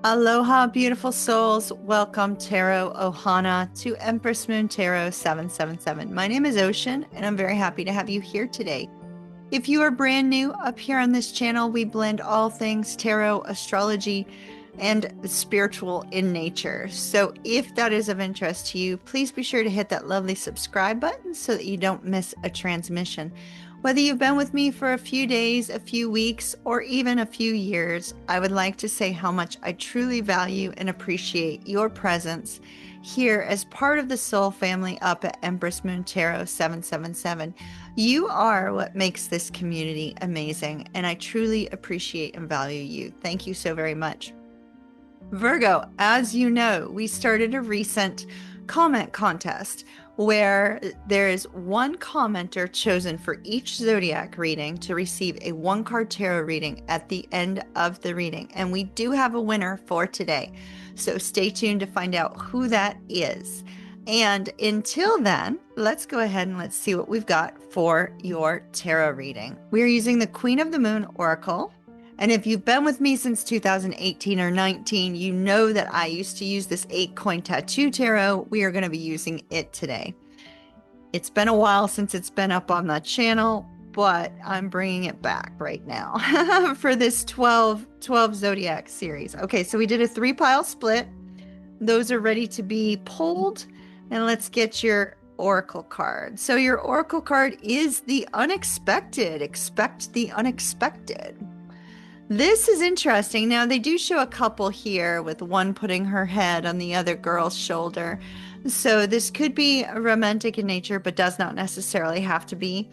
Aloha, beautiful souls. Welcome, Tarot Ohana, to Empress Moon Tarot 777. My name is Ocean, and I'm very happy to have you here today. If you are brand new up here on this channel, we blend all things tarot, astrology, and spiritual in nature. So if that is of interest to you, please be sure to hit that lovely subscribe button so that you don't miss a transmission. Whether you've been with me for a few days, a few weeks, or even a few years, I would like to say how much I truly value and appreciate your presence here as part of the soul family up at Empress Moon Tarot 777. You are what makes this community amazing, and I truly appreciate and value you. Thank you so very much. Virgo, as you know, we started a recent comment contest where there is one commenter chosen for each zodiac reading to receive a one card tarot reading at the end of the reading. And we do have a winner for today. So stay tuned to find out who that is. And until then, let's go ahead and let's see what we've got for your tarot reading. We're using the Queen of the Moon Oracle. And if you've been with me since 2018 or 19, you know that I used to use this 8-coin tattoo tarot. We are going to be using it today. It's been a while since it's been up on the channel, but I'm bringing it back right now for this 12 zodiac series. Okay, so we did a 3-pile split. Those are ready to be pulled. And let's get your oracle card. So your oracle card is the unexpected. Expect the unexpected. This is interesting. Now, they do show a couple here with one putting her head on the other girl's shoulder. So this could be romantic in nature, but does not necessarily have to be.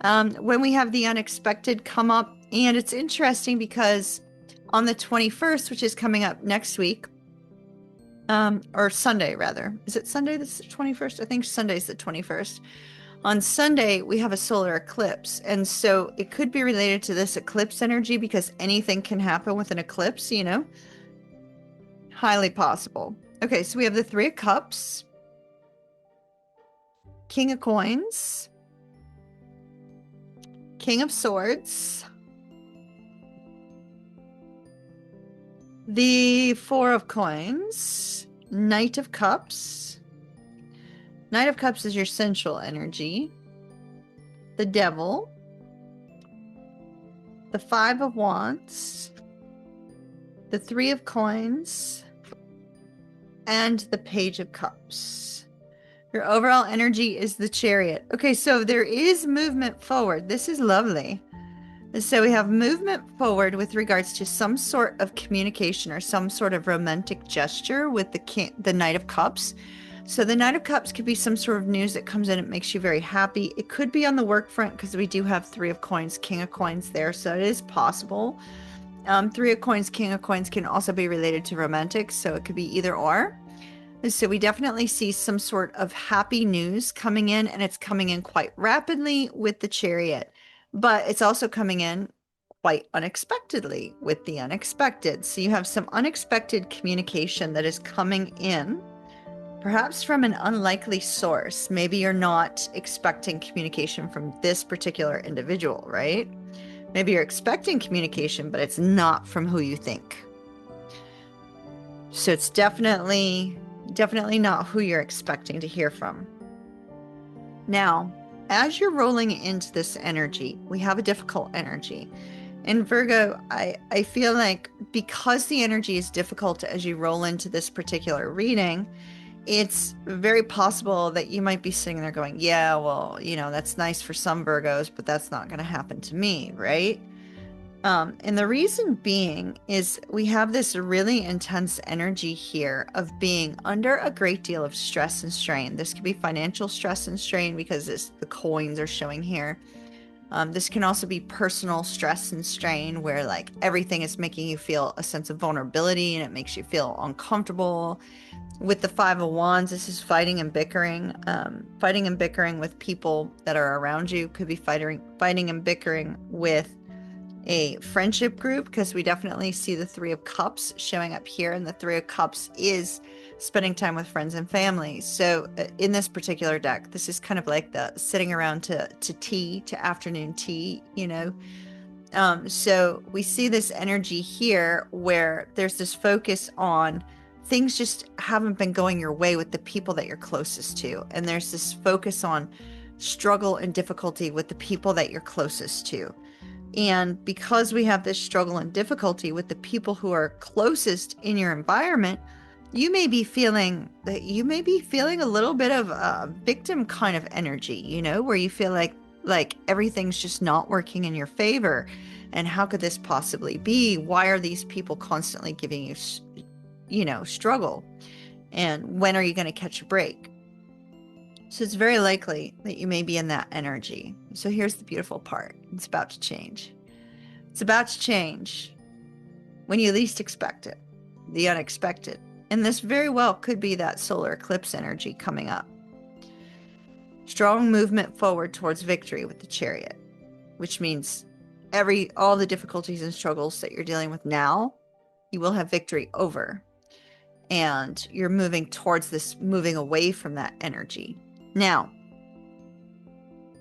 When we have the unexpected come up, and it's interesting because on the 21st, which is coming up next week, or Sunday rather. Is it Sunday that's the 21st? I think Sunday's the 21st. On Sunday, we have a solar eclipse, and so it could be related to this eclipse energy because anything can happen with an eclipse, you know? Highly possible. Okay, so we have the 3 of Cups, King of Coins, King of Swords, the 4 of Coins, Knight of Cups. Knight of Cups is your sensual energy. The Devil. The 5 of Wands. The 3 of Coins. And the Page of Cups. Your overall energy is the Chariot. Okay, so there is movement forward. This is lovely. So we have movement forward with regards to some sort of communication or some sort of romantic gesture with the Knight of Cups. So the Knight of Cups could be some sort of news that comes in. It makes you very happy. It could be on the work front because we do have 3 of Coins, King of Coins there. So it is possible. 3 of Coins, King of Coins can also be related to romantic. So it could be either or. So we definitely see some sort of happy news coming in, and it's coming in quite rapidly with the Chariot. But it's also coming in quite unexpectedly with the unexpected. So you have some unexpected communication that is coming in. Perhaps from an unlikely source. Maybe you're not expecting communication from this particular individual, right? Maybe you're expecting communication, but it's not from who you think. So it's definitely not who you're expecting to hear from. Now, as you're rolling into this energy, we have a difficult energy. And Virgo, I feel like because the energy is difficult as you roll into this particular reading, it's very possible that you might be sitting there going, yeah, well, you know, that's nice for some Virgos, but that's not going to happen to me, right? And the reason being is we have this really intense energy here of being under a great deal of stress and strain. This could be financial stress and strain because the coins are showing here. This can also be personal stress and strain where like everything is making you feel a sense of vulnerability and it makes you feel uncomfortable. With the 5 of Wands, this is fighting and bickering with people that are around you. Could be fighting and bickering with a friendship group because we definitely see the 3 of Cups showing up here, and the 3 of Cups is spending time with friends and family. So in this particular deck, this is kind of like the sitting around to tea, to afternoon tea, you know, So we see this energy here where there's this focus on things just haven't been going your way with the people that you're closest to. And there's this focus on struggle and difficulty with the people that you're closest to. And because we have this struggle and difficulty with the people who are closest in your environment, you may be feeling a little bit of a victim kind of energy, you know, where you feel like everything's just not working in your favor. And how could this possibly be? Why are these people constantly giving you, you know, struggle? And when are you going to catch a break? So it's very likely that you may be in that energy. So here's the beautiful part. It's about to change. It's about to change when you least expect it, the unexpected. And this very well could be that solar eclipse energy coming up. Strong movement forward towards victory with the Chariot, which means all the difficulties and struggles that you're dealing with now, you will have victory over. And you're moving towards this, moving away from that energy. Now,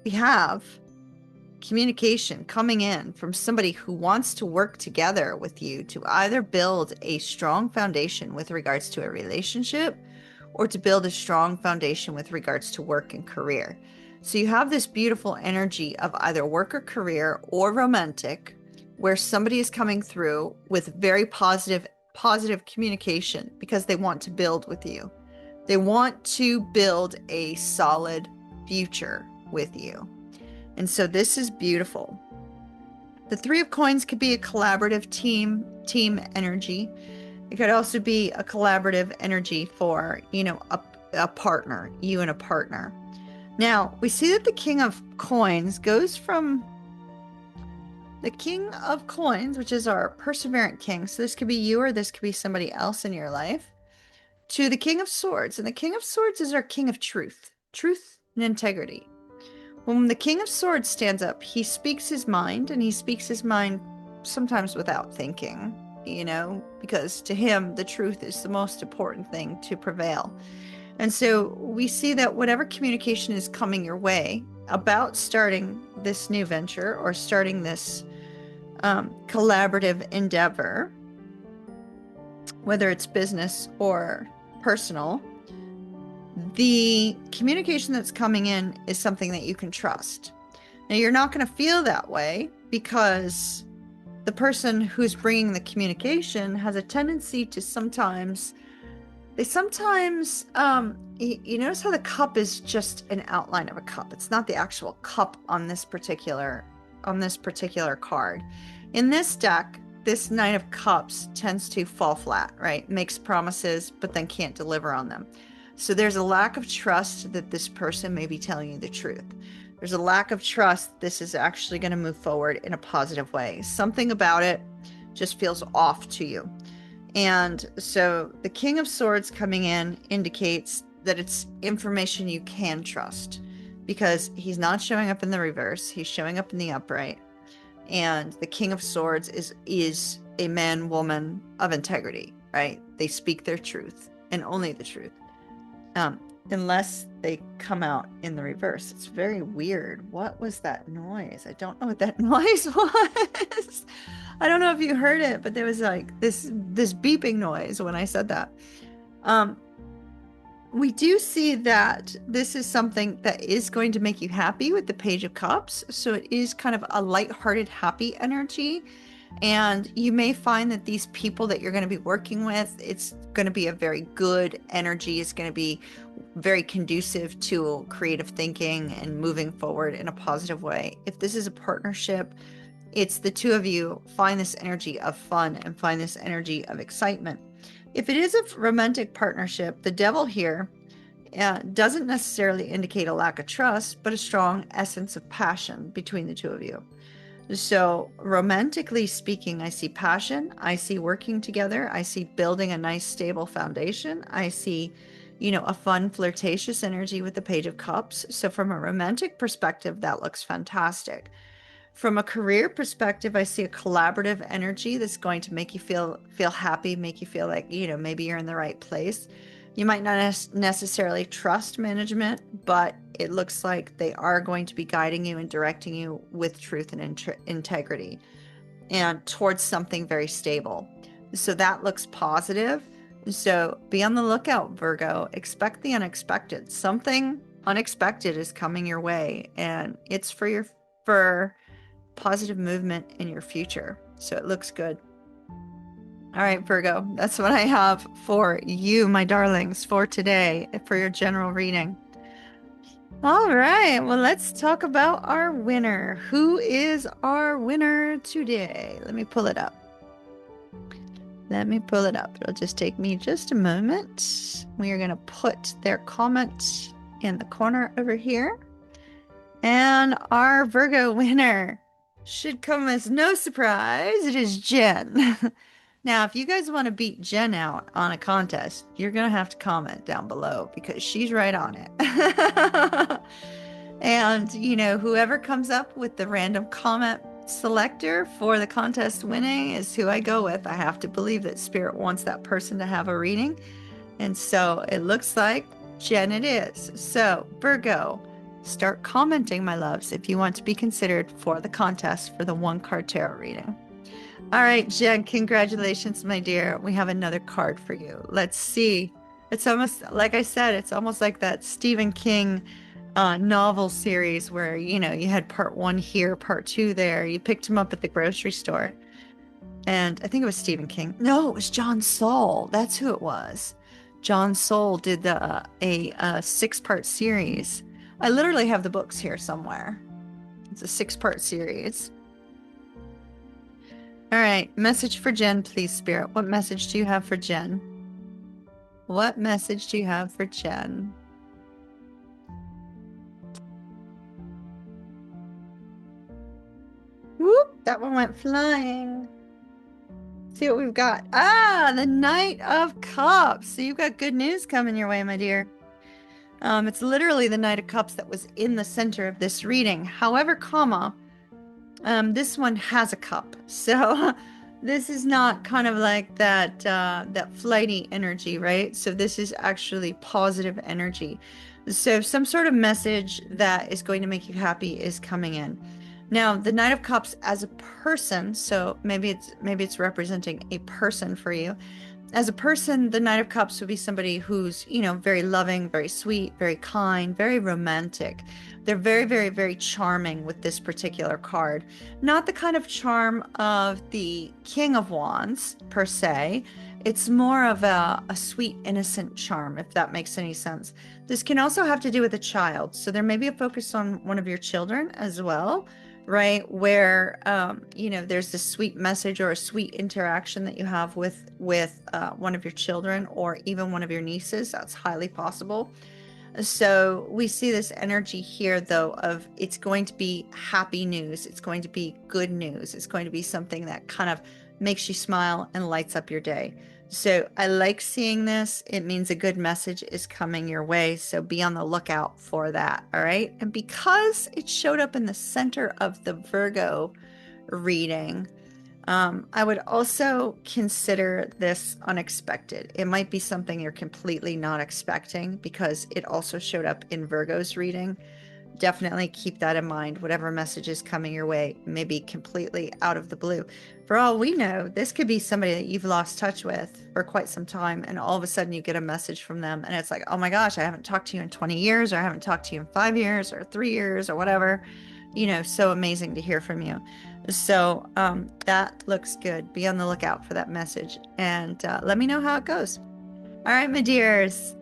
we have communication coming in from somebody who wants to work together with you to either build a strong foundation with regards to a relationship or to build a strong foundation with regards to work and career. So you have this beautiful energy of either work or career or romantic, where somebody is coming through with very positive communication because they want to build with you. They want to build a solid future with you. And so this is beautiful. The Three of Coins could be a collaborative team energy. It could also be a collaborative energy for, you know, a partner, you and a partner. Now, we see that the King of Coins goes from the King of Coins, which is our perseverant king. So this could be you or this could be somebody else in your life, to the King of Swords. And the King of Swords is our king of truth and integrity. When the King of Swords stands up, he speaks his mind, and he speaks his mind sometimes without thinking, you know, because to him, the truth is the most important thing to prevail. And so we see that whatever communication is coming your way about starting this new venture or starting this collaborative endeavor, whether it's business or personal, the communication that's coming in is something that you can trust. Now, you're not going to feel that way because the person who's bringing the communication has a tendency to sometimes, you notice how the cup is just an outline of a cup. It's not the actual cup on this particular card. In this deck, this Nine of Cups tends to fall flat, right? Makes promises, but then can't deliver on them. So there's a lack of trust that this person may be telling you the truth. There's a lack of trust this is actually going to move forward in a positive way. Something about it just feels off to you. And so the King of Swords coming in indicates that it's information you can trust, because he's not showing up in the reverse. He's showing up in the upright. And the King of Swords is a man, woman of integrity, right? They speak their truth and only the truth. Unless they come out in the reverse. It's very weird. What was that noise? I don't know what that noise was. I don't know if you heard it, but there was like this beeping noise when I said that. We do see that this is something that is going to make you happy with the Page of Cups. So it is kind of a lighthearted, happy energy. And you may find that these people that you're going to be working with, it's going to be a very good energy. It's going to be very conducive to creative thinking and moving forward in a positive way. If this is a partnership, it's the two of you find this energy of fun and find this energy of excitement. If it is a romantic partnership, the Devil here doesn't necessarily indicate a lack of trust, but a strong essence of passion between the two of you. So romantically speaking, I see passion. I see working together. I see building a nice, stable foundation. I see, a fun, flirtatious energy with the Page of Cups. So from a romantic perspective, that looks fantastic. From a career perspective, I see a collaborative energy that's going to make you feel happy, make you feel like, maybe you're in the right place. You might not necessarily trust management, but it looks like they are going to be guiding you and directing you with truth and integrity and towards something very stable. So that looks positive. So be on the lookout, Virgo. Expect the unexpected. Something unexpected is coming your way, and it's for positive movement in your future. So it looks good. All right, Virgo, that's what I have for you, my darlings, for today, for your general reading. All right, well, let's talk about our winner. Who is our winner today? Let me pull it up. It'll just take me just a moment. We are going to put their comment in the corner over here. And our Virgo winner should come as no surprise. It is Jen. Now, if you guys want to beat Jen out on a contest, you're going to have to comment down below because she's right on it. And, you know, whoever comes up with the random comment selector for the contest winning is who I go with. I have to believe that Spirit wants that person to have a reading. And so it looks like Jen it is. So, Virgo, start commenting, my loves, if you want to be considered for the contest for the 1-card tarot reading. All right, Jen, congratulations, my dear. We have another card for you. Let's see. It's almost, like I said, it's almost like that Stephen King novel series where, you know, you had part 1 here, part 2 there. You picked him up at the grocery store. And I think it was Stephen King. No, it was John Saul. That's who it was. John Saul did a 6-part series. I literally have the books here somewhere. It's a 6-part series. All right, message for Jen, please, Spirit. What message do you have for Jen? What message do you have for Jen? Whoop, that one went flying. See what we've got. Ah, the Knight of Cups. So you've got good news coming your way, my dear. It's literally the Knight of Cups that was in the center of this reading. However, this one has a cup. So this is not kind of like that flighty energy, right? So this is actually positive energy. So some sort of message that is going to make you happy is coming in. Now, the Knight of Cups as a person, so maybe it's representing a person for you. As a person, the Knight of Cups would be somebody who's, you know, very loving, very sweet, very kind, very romantic. They're very, very, very charming with this particular card. Not the kind of charm of the King of Wands, per se. It's more of a sweet, innocent charm, if that makes any sense. This can also have to do with a child. So there may be a focus on one of your children as well, right? Where, you know, there's this sweet message or a sweet interaction that you have with one of your children or even one of your nieces. That's highly possible. So we see this energy here, though, of it's going to be happy news. It's going to be good news. It's going to be something that kind of makes you smile and lights up your day. So I like seeing this. It means a good message is coming your way. So be on the lookout for that. All right. And because it showed up in the center of the Virgo reading, I would also consider this unexpected. It might be something you're completely not expecting because it also showed up in Virgo's reading. Definitely keep that in mind. Whatever message is coming your way may be completely out of the blue. For all we know, this could be somebody that you've lost touch with for quite some time, and all of a sudden you get a message from them, and it's like, oh my gosh, I haven't talked to you in 20 years, or I haven't talked to you in 5 years, or 3 years, or whatever. You know, so amazing to hear from you. So that looks good. Be on the lookout for that message, and let me know how it goes. All right, my dears.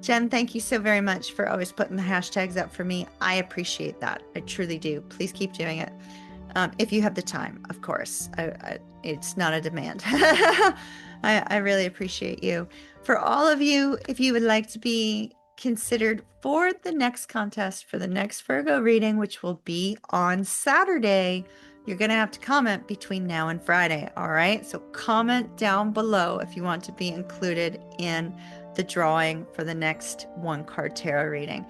Jen, thank you so very much for always putting the hashtags up for me. I appreciate that. I truly do. Please keep doing it. If you have the time, of course. It's not a demand. I really appreciate you. For all of you, if you would like to be considered for the next contest, for the next Virgo reading, which will be on Saturday, you're going to have to comment between now and Friday. All right. So comment down below if you want to be included in the drawing for the next 1-card tarot reading.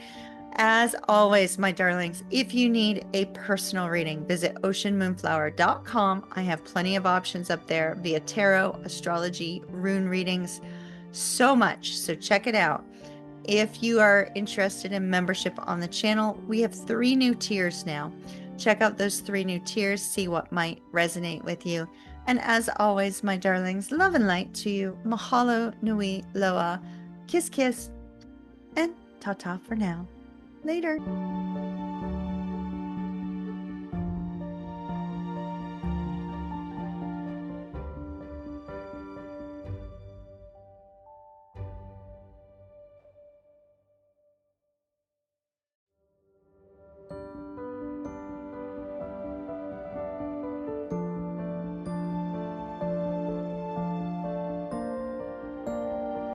As always, my darlings, if you need a personal reading, visit oceanmoonflower.com. I have plenty of options up there via tarot, astrology, rune readings, so much. So check it out. If you are interested in membership on the channel, we have 3 new tiers now. Check out those 3 new tiers, see what might resonate with you. And as always, my darlings, love and light to you. Mahalo nui loa. Kiss, kiss, and ta-ta for now. Later.